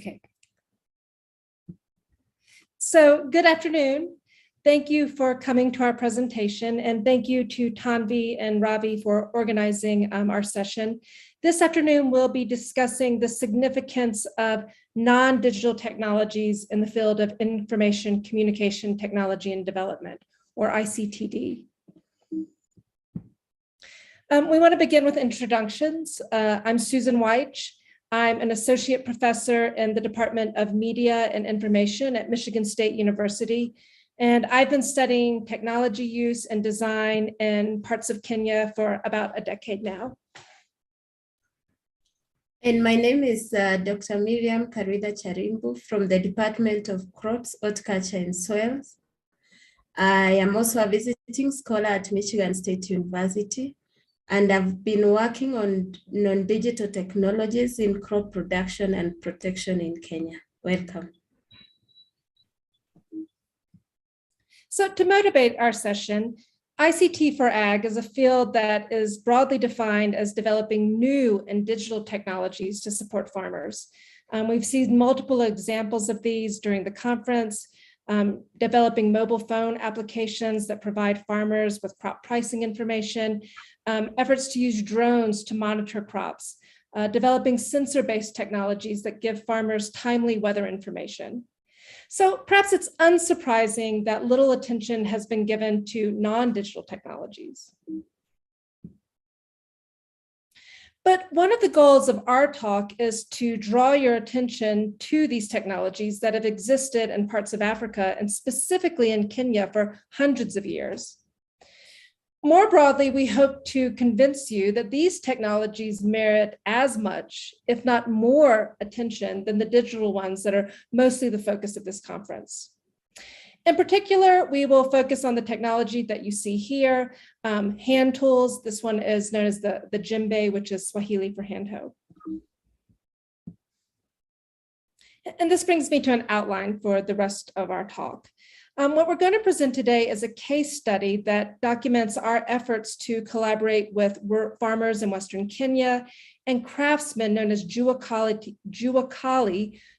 Okay. So good afternoon. Thank you for coming to our presentation, and thank you to Tanvi and Ravi for organizing our session. This afternoon, we'll be discussing the significance of non-digital technologies in the field of information communication technology and development, or ICTD. We want to begin with introductions. I'm Susan Weich. I'm an associate professor in the Department of Media and Information at Michigan State University. And I've been studying technology use and design in parts of Kenya for about a decade now. And my name is Dr. Miriam Karida Charimbu from the Department of Crops, Horticulture and Soils. I am also a visiting scholar at Michigan State University, and I've been working on non-digital technologies in crop production and protection in Kenya. Welcome. So to motivate our session, ICT for Ag is a field that is broadly defined as developing new and digital technologies to support farmers. We've seen multiple examples of these during the conference, developing mobile phone applications that provide farmers with crop pricing information, efforts to use drones to monitor crops, developing sensor-based technologies that give farmers timely weather information. So perhaps it's unsurprising that little attention has been given to non-digital technologies. But one of the goals of our talk is to draw your attention to these technologies that have existed in parts of Africa and specifically in Kenya for hundreds of years. More broadly, we hope to convince you that these technologies merit as much, if not more, attention than the digital ones that are mostly the focus of this conference. In particular, we will focus on the technology that you see here, hand tools. This one is known as the djembe, which is Swahili for hand hoe. And this brings me to an outline for the rest of our talk. What we're going to present today is a case study that documents our efforts to collaborate with farmers in Western Kenya and craftsmen known as juakali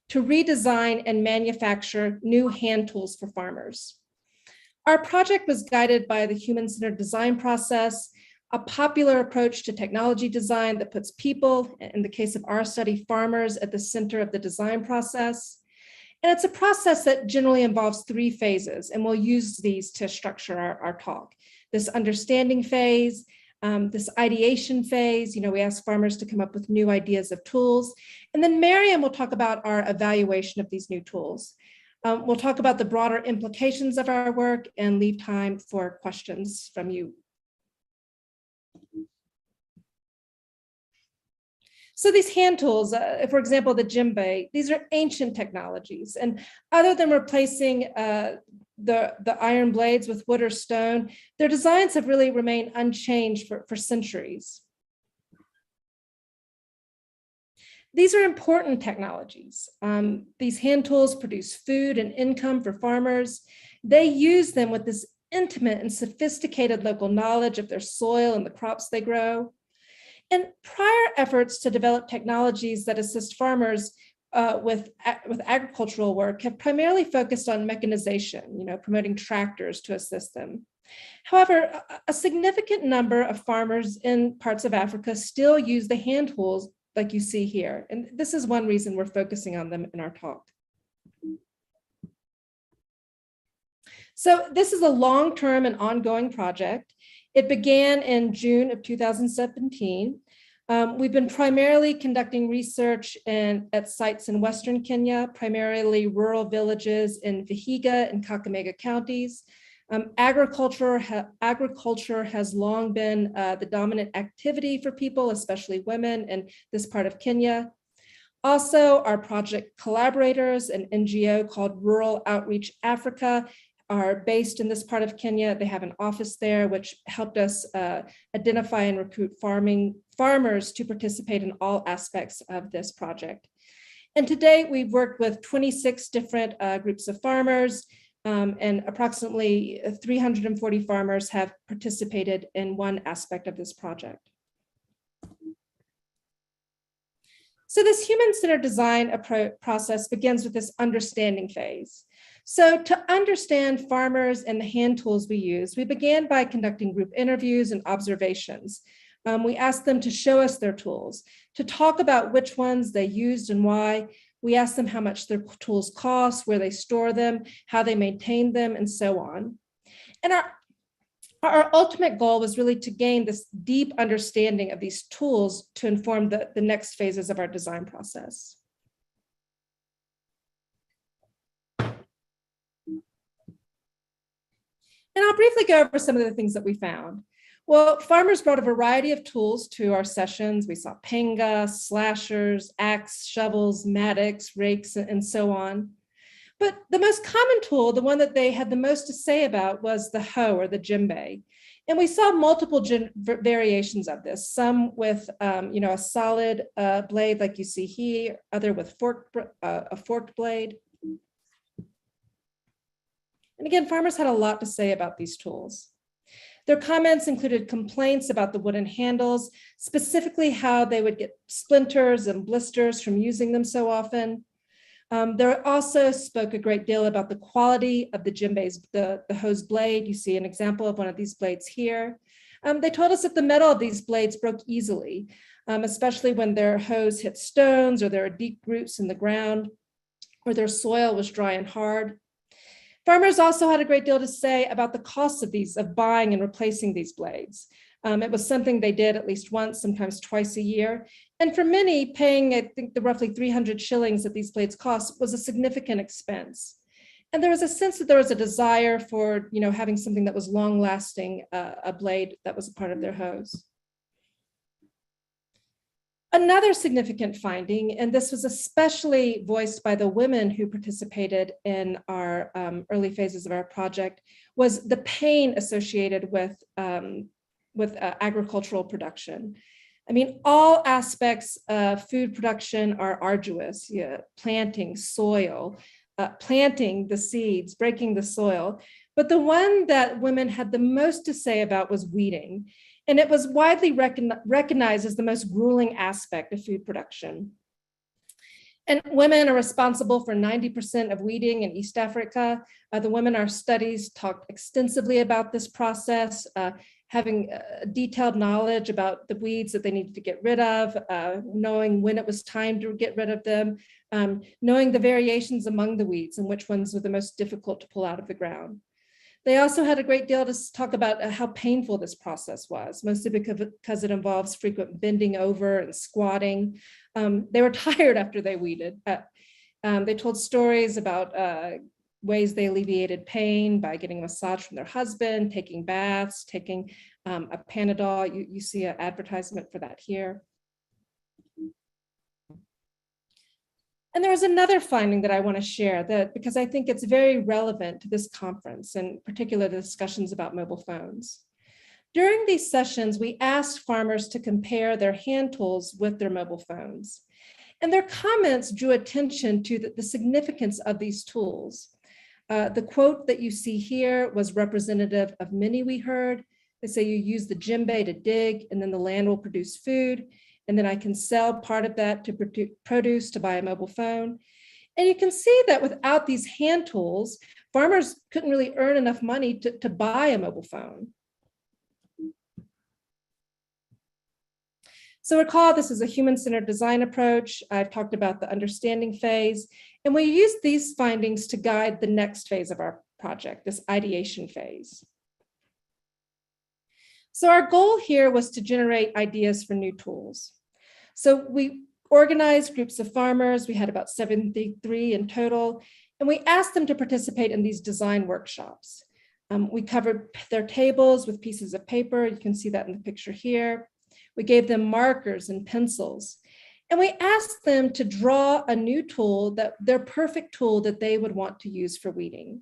to redesign and manufacture new hand tools for farmers. Our project was guided by the human-centered design process, a popular approach to technology design that puts people, in the case of our study, farmers, at the center of the design process. And it's a process that generally involves three phases, and we'll use these to structure our talk. This understanding phase, this ideation phase, we ask farmers to come up with new ideas of tools. And then Miriam will talk about our evaluation of these new tools. We'll talk about the broader implications of our work and leave time for questions from you. So these hand tools, for example, the djembe, these are ancient technologies. And other than replacing the iron blades with wood or stone, their designs have really remained unchanged for centuries. These are important technologies. These hand tools produce food and income for farmers. They use them with this intimate and sophisticated local knowledge of their soil and the crops they grow. And prior efforts to develop technologies that assist farmers with agricultural work have primarily focused on mechanization, promoting tractors to assist them. However, a significant number of farmers in parts of Africa still use the hand tools like you see here. And this is one reason we're focusing on them in our talk. So this is a long-term and ongoing project. It began in June of 2017. We've been primarily conducting research at sites in Western Kenya, primarily rural villages in Vihiga and Kakamega counties. Agriculture has long been the dominant activity for people, especially women in this part of Kenya. Also, our project collaborators, an NGO called Rural Outreach Africa, are based in this part of Kenya. They have an office there, which helped us identify and recruit farmers to participate in all aspects of this project. And to date, we've worked with 26 different groups of farmers, and approximately 340 farmers have participated in one aspect of this project. So this human-centered design process begins with this understanding phase. So to understand farmers and the hand tools we use, we began by conducting group interviews and observations. We asked them to show us their tools, to talk about which ones they used and why. We asked them how much their tools cost, where they store them, how they maintain them, and so on. And our ultimate goal was really to gain this deep understanding of these tools to inform the next phases of our design process. And I'll briefly go over some of the things that we found. Well, farmers brought a variety of tools to our sessions. We saw panga, slashers, axe, shovels, mattocks, rakes, and so on. But the most common tool, the one that they had the most to say about, was the hoe or the djembe. And we saw multiple variations of this, some with a solid blade like you see here, other with a forked blade. And again, farmers had a lot to say about these tools. Their comments included complaints about the wooden handles, specifically how they would get splinters and blisters from using them so often. They also spoke a great deal about the quality of the djembe's, the hoe's blade. You see an example of one of these blades here. They told us that the metal of these blades broke easily, especially when their hoes hit stones or there are deep roots in the ground or their soil was dry and hard. Farmers also had a great deal to say about the costs of buying and replacing these blades. It was something they did at least once, sometimes twice a year. And for many, paying, I think, the roughly 300 shillings that these blades cost was a significant expense. And there was a sense that there was a desire for, having something that was long-lasting, a blade that was a part of their hoes. Another significant finding, and this was especially voiced by the women who participated in our early phases of our project, was the pain associated with agricultural production. I mean, all aspects of food production are arduous. Planting soil, planting the seeds, breaking the soil. But the one that women had the most to say about was weeding. And it was widely recognized as the most grueling aspect of food production. And women are responsible for 90% of weeding in East Africa. The women in our studies talked extensively about this process, having detailed knowledge about the weeds that they needed to get rid of, knowing when it was time to get rid of them, knowing the variations among the weeds and which ones were the most difficult to pull out of the ground. They also had a great deal to talk about how painful this process was, mostly because it involves frequent bending over and squatting. They were tired after they weeded. They told stories about ways they alleviated pain by getting a massage from their husband, taking baths, taking a Panadol. You see an advertisement for that here. And there was another finding that I want to share because I think it's very relevant to this conference, and in particular the discussions about mobile phones. During these sessions, we asked farmers to compare their hand tools with their mobile phones. And their comments drew attention to the significance of these tools. The quote that you see here was representative of many we heard. They say you use the djembe to dig, and then the land will produce food. And then I can sell part of that to produce to buy a mobile phone. And you can see that without these hand tools, farmers couldn't really earn enough money to buy a mobile phone. So recall, this is a human-centered design approach. I've talked about the understanding phase, and we use these findings to guide the next phase of our project, this ideation phase. So our goal here was to generate ideas for new tools. So we organized groups of farmers. We had about 73 in total, and we asked them to participate in these design workshops. We covered their tables with pieces of paper. You can see that in the picture here. We gave them markers and pencils, and we asked them to draw a new tool, their perfect tool that they would want to use for weeding.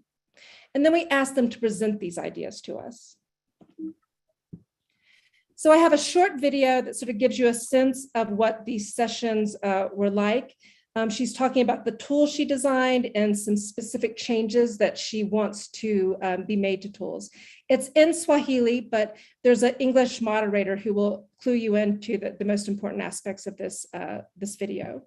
And then we asked them to present these ideas to us. So I have a short video that sort of gives you a sense of what these sessions were like. She's talking about the tools she designed and some specific changes that she wants to be made to tools. It's in Swahili, but there's an English moderator who will clue you into the most important aspects of this, this video.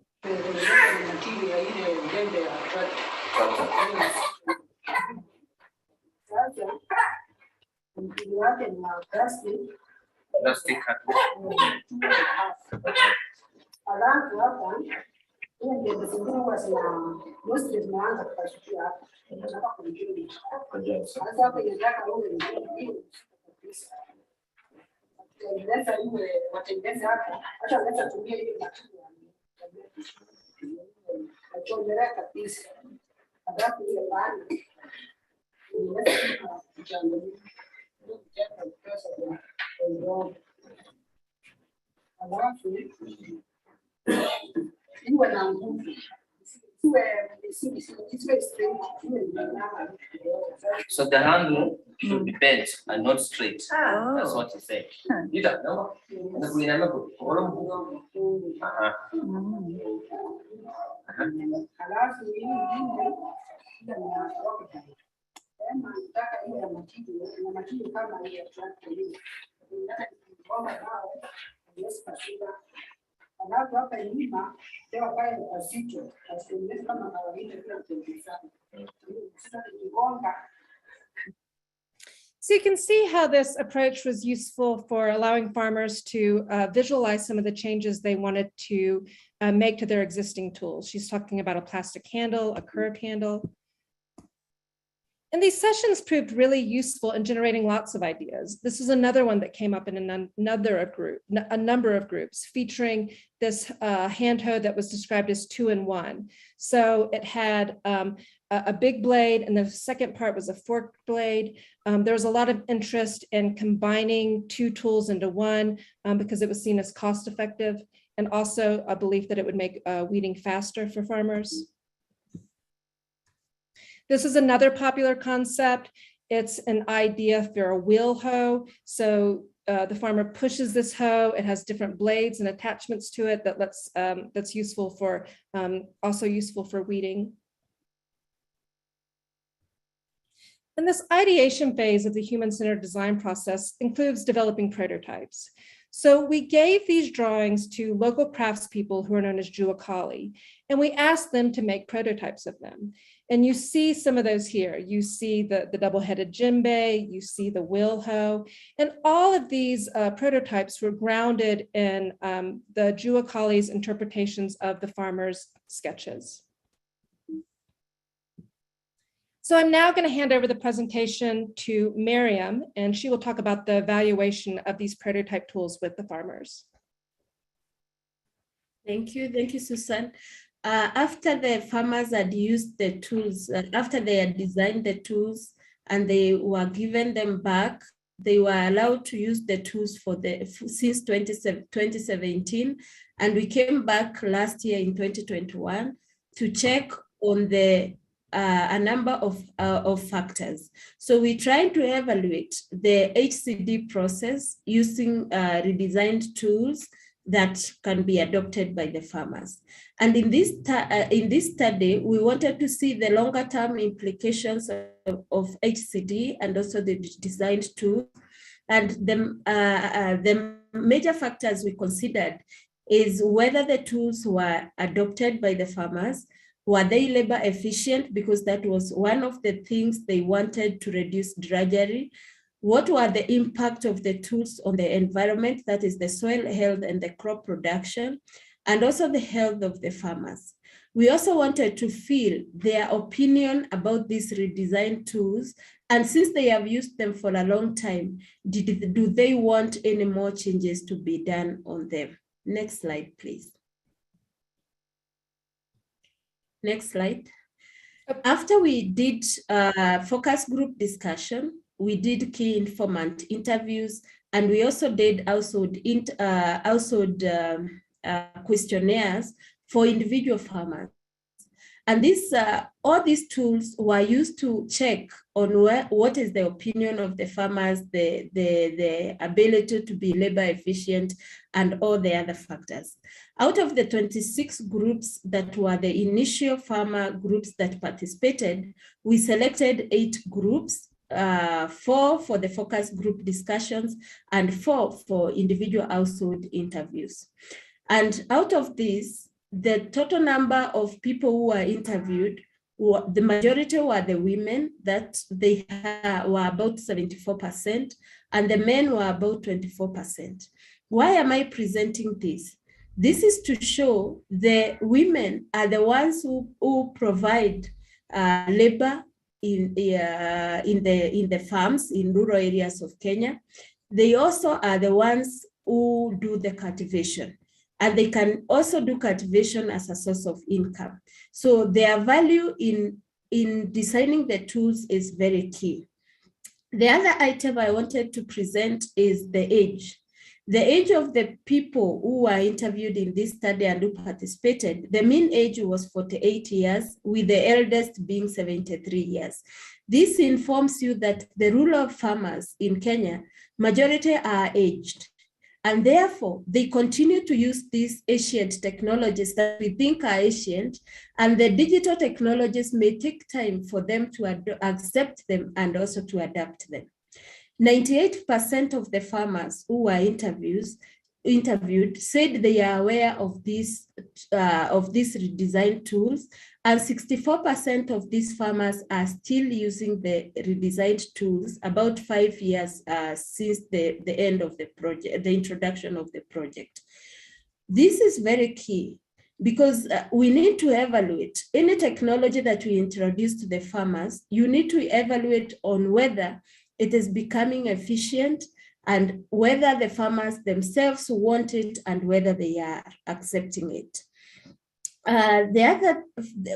So the handle should be bent and not straight. Oh. That's what he said. You don't know. So you can see how this approach was useful for allowing farmers to visualize some of the changes they wanted to make to their existing tools. She's talking about a plastic handle, a curved handle. And these sessions proved really useful in generating lots of ideas. This is another one that came up in a number of groups, featuring this hand hoe that was described as 2-in-1. So it had a big blade, and the second part was a forked blade. There was a lot of interest in combining two tools into one because it was seen as cost effective, and also a belief that it would make weeding faster for farmers. This is another popular concept. It's an idea for a wheel hoe. So the farmer pushes this hoe. It has different blades and attachments to it that that's useful for also useful for weeding. And this ideation phase of the human-centered design process includes developing prototypes. So we gave these drawings to local craftspeople who are known as juakali, and we asked them to make prototypes of them. And you see some of those here. You see the double-headed djembe, you see the wheel hoe, and all of these prototypes were grounded in the juakali's interpretations of the farmer's sketches. So I'm now going to hand over the presentation to Miriam, and she will talk about the evaluation of these prototype tools with the farmers. Thank you, Susan. After the farmers had used the tools, after they had designed the tools and they were given them back, they were allowed to use the tools since 2017, and we came back last year in 2021 to check on a number of factors. So we tried to evaluate the HCD process using redesigned tools that can be adopted by the farmers. And in this study, we wanted to see the longer term implications of HCD and also the designed tool. And the major factors we considered is whether the tools were adopted by the farmers. Were they labor efficient? Because that was one of the things they wanted to reduce drudgery. What were the impact of the tools on the environment, that is the soil health and the crop production, and also the health of the farmers. We also wanted to feel their opinion about these redesigned tools, and since they have used them for a long time, do they want any more changes to be done on them? Next slide, please. Next slide. After we did focus group discussion, we did key informant interviews, and we also did questionnaires for individual farmers. And all these tools were used to check on what is the opinion of the farmers, the ability to be labor efficient, and all the other factors. Out of the 26 groups that were the initial farmer groups that participated, we selected 8 groups, 4 for the focus group discussions and 4 for individual household interviews. And out of these, the total number of people who were interviewed, the majority were the women, that they were about 74%, and the men were about 24%. Why am I presenting this? This is to show the women are the ones who provide labor in the farms in rural areas of Kenya. They also are the ones who do the cultivation. And they can also do cultivation as a source of income. So their value in designing the tools is very key. The other item I wanted to present is the age. The age of the people who were interviewed in this study and who participated, the mean age was 48 years, with the eldest being 73 years. This informs you that the rural farmers in Kenya, majority are aged. And therefore, they continue to use these ancient technologies that we think are ancient, and the digital technologies may take time for them to accept them and also to adapt them. 98% of the farmers who were interviewed said they are aware of these redesigned tools, and 64% of these farmers are still using the redesigned tools about 5 years since the end of the project, the introduction of the project. This is very key because we need to evaluate any technology that we introduce to the farmers. You need to evaluate on whether it is becoming efficient and whether the farmers themselves want it and whether they are accepting it.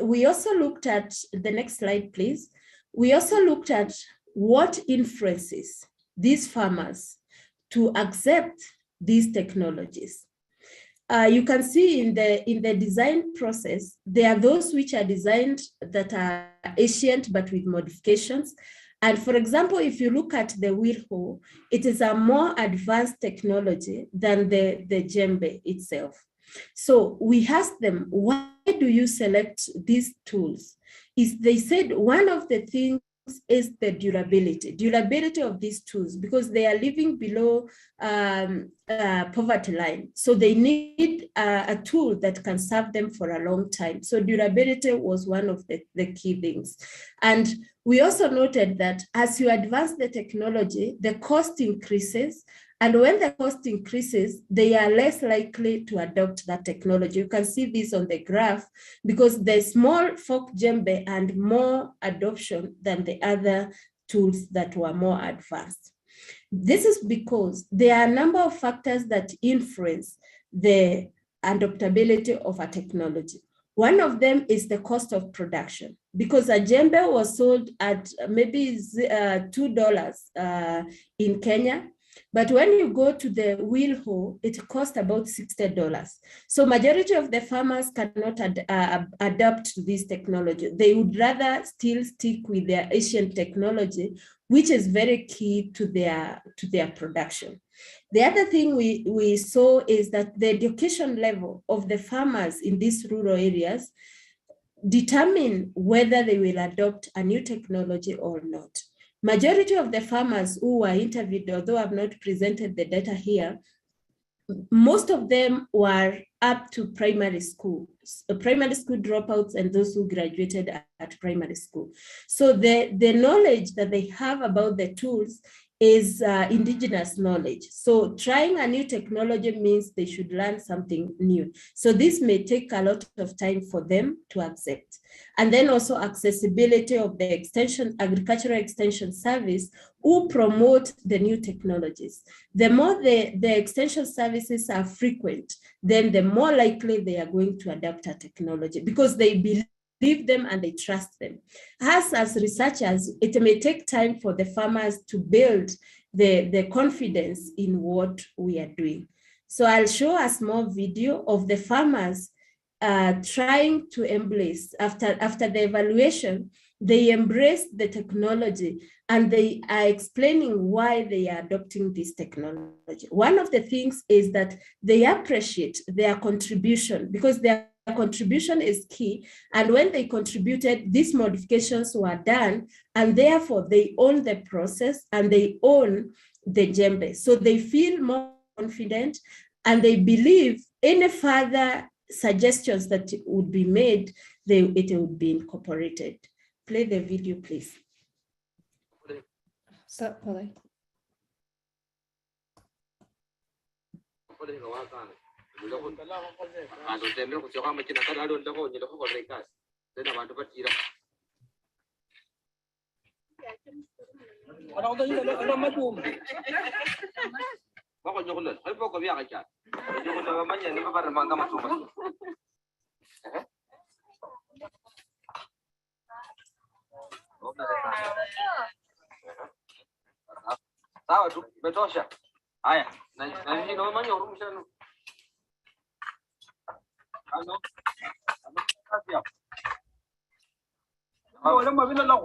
We also looked at, the next slide, please. We also looked at what influences these farmers to accept these technologies. You can see in the design process, there are those which are designed that are ancient but with modifications. And for example, if you look at the wheel hoe, it is a more advanced technology than the djembe itself. So we asked them, why do you select these tools? They said one of the things is the durability of these tools, because they are living below poverty line. So they need a tool that can serve them for a long time. So durability was one of the key things. And we also noted that as you advance the technology, the cost increases. And when the cost increases, they are less likely to adopt that technology. You can see this on the graph because there's more fork djembe and more adoption than the other tools that were more advanced. This is because there are a number of factors that influence the adoptability of a technology. One of them is the cost of production, because a djembe was sold at maybe $2 in Kenya. But when you go to the wheel hoe, it costs about $60. So majority of the farmers cannot adapt to this technology. They would rather still stick with their ancient technology, which is very key to their production. The other thing we saw is that the education level of the farmers in these rural areas determine whether they will adopt a new technology or not. Majority of the farmers who were interviewed, although I've not presented the data here, most of them were up to primary school dropouts and those who graduated at primary school. So the knowledge that they have about the tools is indigenous knowledge. So trying a new technology means they should learn something new. So this may take a lot of time for them to accept. And then also accessibility of the agricultural extension service who promote the new technologies. The more the extension services are frequent, then the more likely they are going to adapt a technology because they believe them and they trust them. As researchers, it may take time for the farmers to build the confidence in what we are doing. So I'll show a small video of the farmers trying to embrace, after the evaluation, they embrace the technology and they are explaining why they are adopting this technology. One of the things is that they appreciate their contribution because their contribution is key. And when they contributed, these modifications were done, and therefore they own the process and they own the djembe. So they feel more confident and they believe any further suggestions that would be made, it would be incorporated. Play the video, please. So, Polly. Sawa tu, umetosha. Haya, na hii ndio manyo urumshana. Ano. Kazi hapo. Wale mabina lao.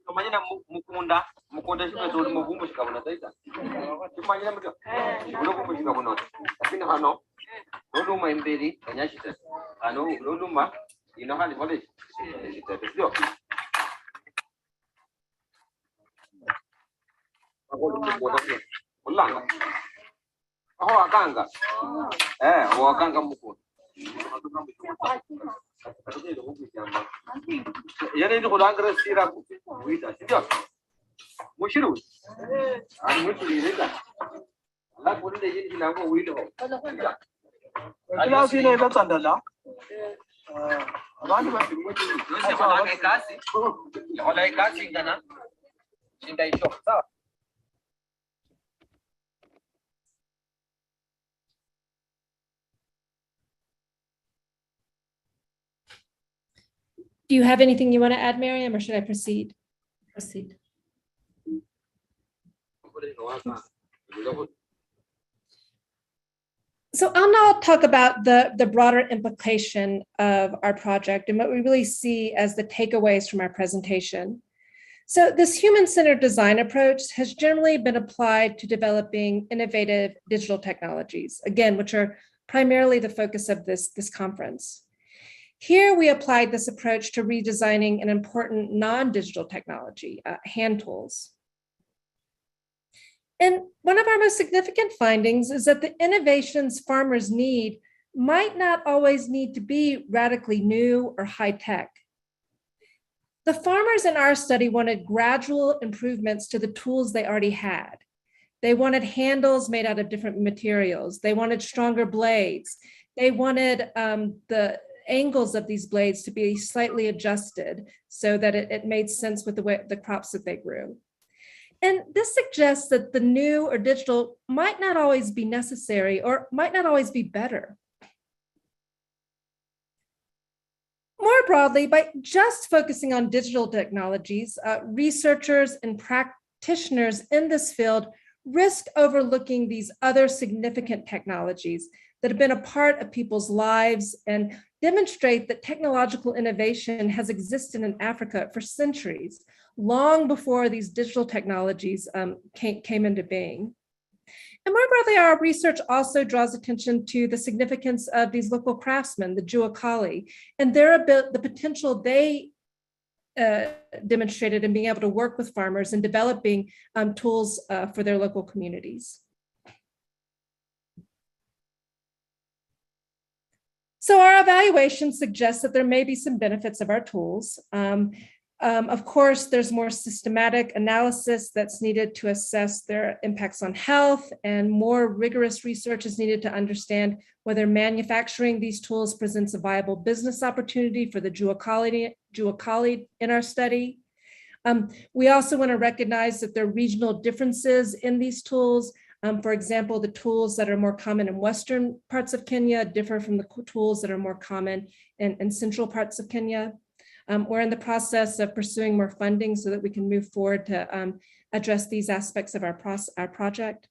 Kumanya mukunda shika tu mugumbu shika bona taita. Kumanya mtu. Ulogumbu shika bona. Lakini hano loduma imberi kanyashita. Ano loduma inahali pale. Sio. Ulanga. Aho akanga. Wakanga mukunda. Yale ndio kulanga sira kuita. Sio. Mushiru. Ani mtu yinga. La kunde yini nango wilo. Kila sine batsandala. Abantu basimuje. Wala kasi. Wala kasi ngana. Shinda hicho. Sawa. Do you have anything you want to add, Miriam, or should I proceed? Proceed. So I'll now talk about the broader implication of our project and what we really see as the takeaways from our presentation. So this human-centered design approach has generally been applied to developing innovative digital technologies, again, which are primarily the focus of this conference. Here, we applied this approach to redesigning an important non-digital technology, hand tools. And one of our most significant findings is that the innovations farmers need might not always need to be radically new or high-tech. The farmers in our study wanted gradual improvements to the tools they already had. They wanted handles made out of different materials. They wanted stronger blades. They wanted the angles of these blades to be slightly adjusted so that it made sense with the crops that they grew. And this suggests that the new or digital might not always be necessary or might not always be better. More broadly, by just focusing on digital technologies, researchers and practitioners in this field risk overlooking these other significant technologies that have been a part of people's lives and demonstrate that technological innovation has existed in Africa for centuries, long before these digital technologies came into being. And more broadly, our research also draws attention to the significance of these local craftsmen, the Juakali, and the potential they demonstrated in being able to work with farmers and developing tools for their local communities. So our evaluation suggests that there may be some benefits of our tools. Of course, there's more systematic analysis that's needed to assess their impacts on health, and more rigorous research is needed to understand whether manufacturing these tools presents a viable business opportunity for the Juakali in our study. We also want to recognize that there are regional differences in these tools. For example, the tools that are more common in Western parts of Kenya differ from the tools that are more common in central parts of Kenya. We're in the process of pursuing more funding so that we can move forward to address these aspects of our project.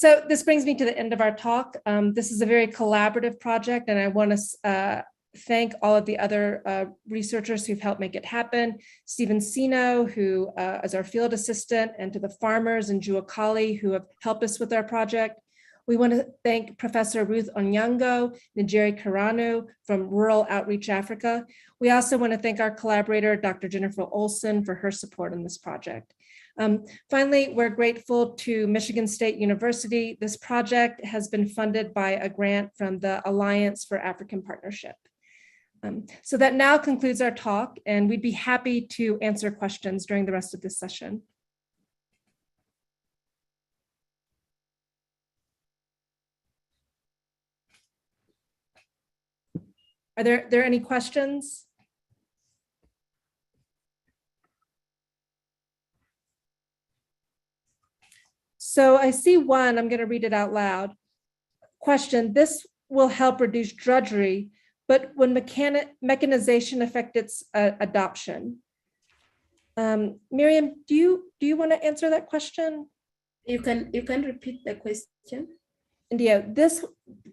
So this brings me to the end of our talk. This is a very collaborative project, and I want to thank all of the other researchers who've helped make it happen. Stephen Sino, who is our field assistant, and to the farmers and Juakali who have helped us with our project. We want to thank Professor Ruth Onyango, Njeri Karanu from Rural Outreach Africa. We also want to thank our collaborator, Dr. Jennifer Olson, for her support in this project. Finally, we're grateful to Michigan State University. This project has been funded by a grant from the Alliance for African Partnership. So that now concludes our talk, and we'd be happy to answer questions during the rest of this session. Are there any questions? So I see one, I'm going to read it out loud. Question, this will help reduce drudgery, but when mechanization affect its adoption? Miriam, do you want to answer that question? You can repeat the question. Yeah,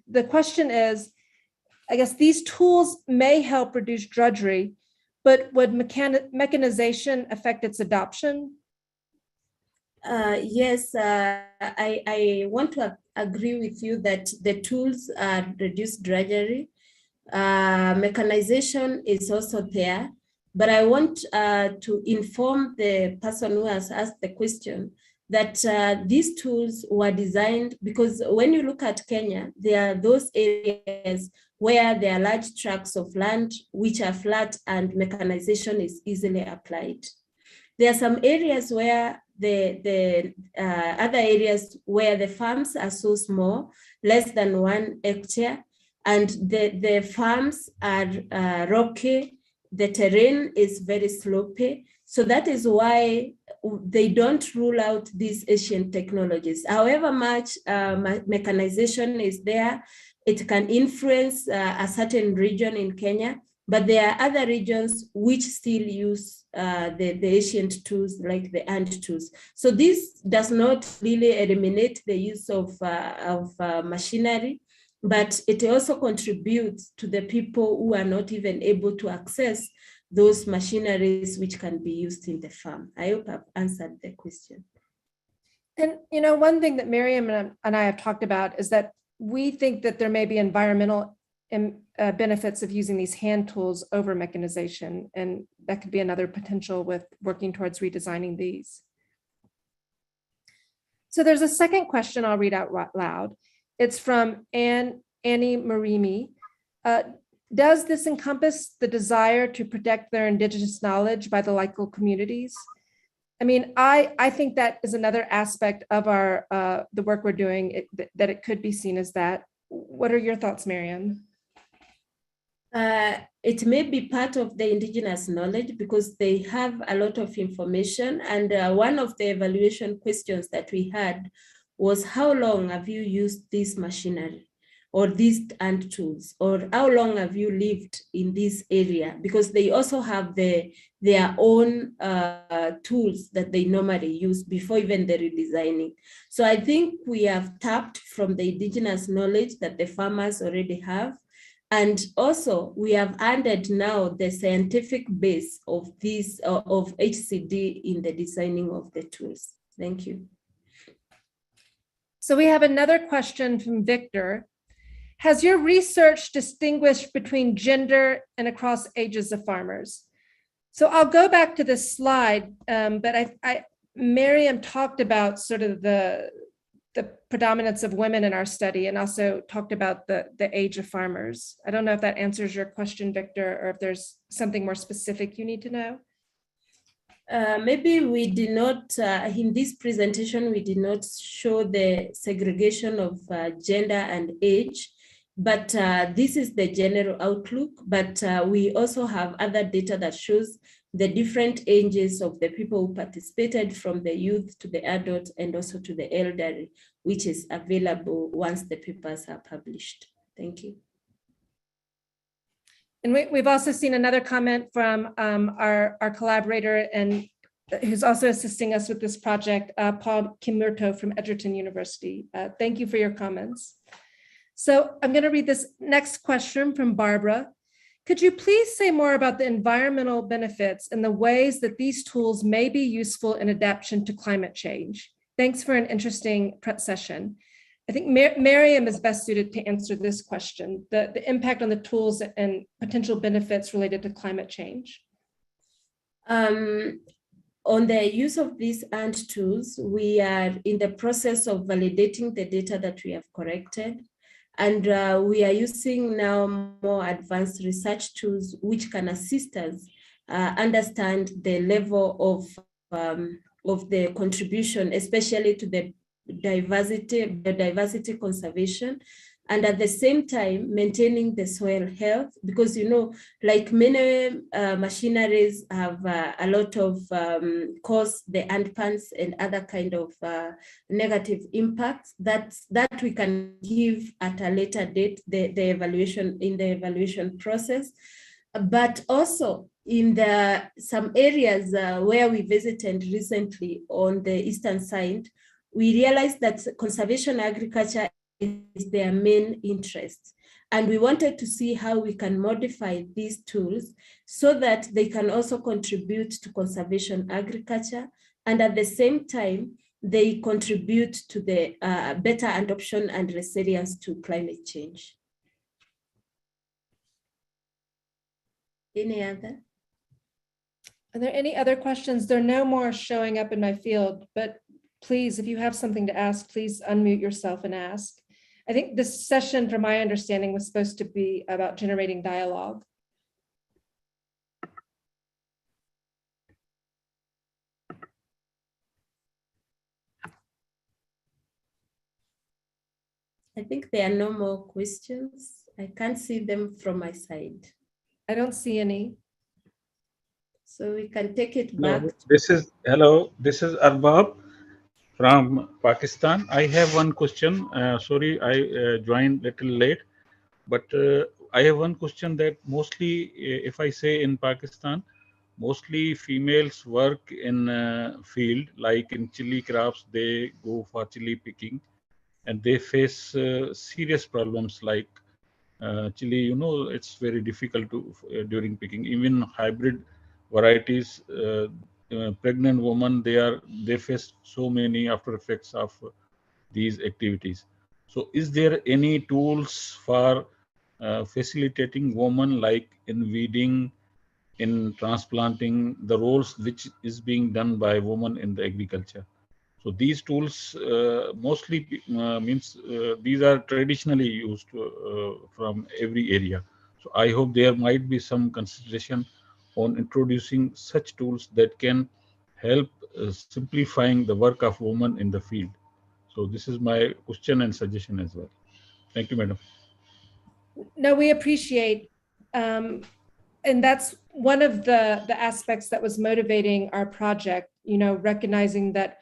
the question is, I guess these tools may help reduce drudgery, but would mechanization affect its adoption? Yes, I want to agree with you that the tools reduce drudgery. Mechanization is also there, but I want to inform the person who has asked the question that these tools were designed because when you look at Kenya, there are those areas where there are large tracts of land which are flat and mechanization is easily applied. There are some areas where the other areas where the farms are so small, less than 1 hectare, and the farms are rocky, the terrain is very slopey. So that is why they don't rule out these Asian technologies. However much mechanization is there, it can influence a certain region in Kenya, but there are other regions which still use the ancient tools like the hand tools. So this does not really eliminate the use of machinery, but it also contributes to the people who are not even able to access those machineries which can be used in the farm. I hope I've answered the question. And one thing that Miriam and I have talked about is that we think that there may be environmental benefits of using these hand tools over mechanization, and that could be another potential with working towards redesigning these. So there's a second question I'll read out loud. It's from Annie Marimi. Does this encompass the desire to protect their indigenous knowledge by the local communities? I mean, I think that is another aspect of our the work we're doing, that it could be seen as that. What are your thoughts, Miriam? It may be part of the indigenous knowledge because they have a lot of information. And one of the evaluation questions that we had was, how long have you used this machinery or these hand tools, or how long have you lived in this area? Because they also have their own tools that they normally use before even the redesigning. So I think we have tapped from the indigenous knowledge that the farmers already have. And also we have added now the scientific base of this, of HCD in the designing of the tools. Thank you. So we have another question from Victor. Has your research distinguished between gender and across ages of farmers? So I'll go back to this slide, but Miriam talked about sort of the predominance of women in our study, and also talked about the age of farmers. I don't know if that answers your question, Victor, or if there's something more specific you need to know. Maybe we did not, in this presentation, we did not show the segregation of gender and age, but this is the general outlook. But we also have other data that shows the different ages of the people who participated, from the youth to the adult and also to the elderly, which is available once the papers are published. Thank you. And we've also seen another comment from our collaborator and who's also assisting us with this project, Paul Kimurto from Edgerton University. Thank you for your comments. So I'm going to read this next question from Barbara. Could you please say more about the environmental benefits and the ways that these tools may be useful in adaptation to climate change? Thanks for an interesting session. I think Miriam is best suited to answer this question, the impact on the tools and potential benefits related to climate change. On the use of these ANT tools, we are in the process of validating the data that we have collected. And we are using now more advanced research tools which can assist us understand the level of the contribution, especially to the diversity conservation, and at the same time maintaining the soil health, because like many machineries have a lot of cause the ant pans and other kind of negative impacts that we can give at a later date, the evaluation process. But also in some areas where we visited recently on the eastern side, we realized that conservation agriculture is their main interest. And we wanted to see how we can modify these tools so that they can also contribute to conservation agriculture. And at the same time, they contribute to the better adoption and resilience to climate change. Any other? Are there any other questions? There are no more showing up in my field, but please, if you have something to ask, please unmute yourself and ask. I think this session, from my understanding, was supposed to be about generating dialogue. I think there are no more questions. I can't see them from my side. I don't see any. So we can take it back. This is Arbab from Pakistan. I have one question. Sorry, I joined little late, but I have one question that mostly, if I say in Pakistan, mostly females work in field, like in chili crops, they go for chili picking, and they face serious problems like chili. It's very difficult to during picking. Even hybrid varieties, pregnant women, they face so many after effects of these activities. So is there any tools for facilitating women, like in weeding, in transplanting, the roles which is being done by women in the agriculture? So these tools mostly means these are traditionally used from every area. So I hope there might be some consideration on introducing such tools that can help simplifying the work of women in the field. So this is my question and suggestion as well. Thank you, madam. No, we appreciate, and that's one of the aspects that was motivating our project, recognizing that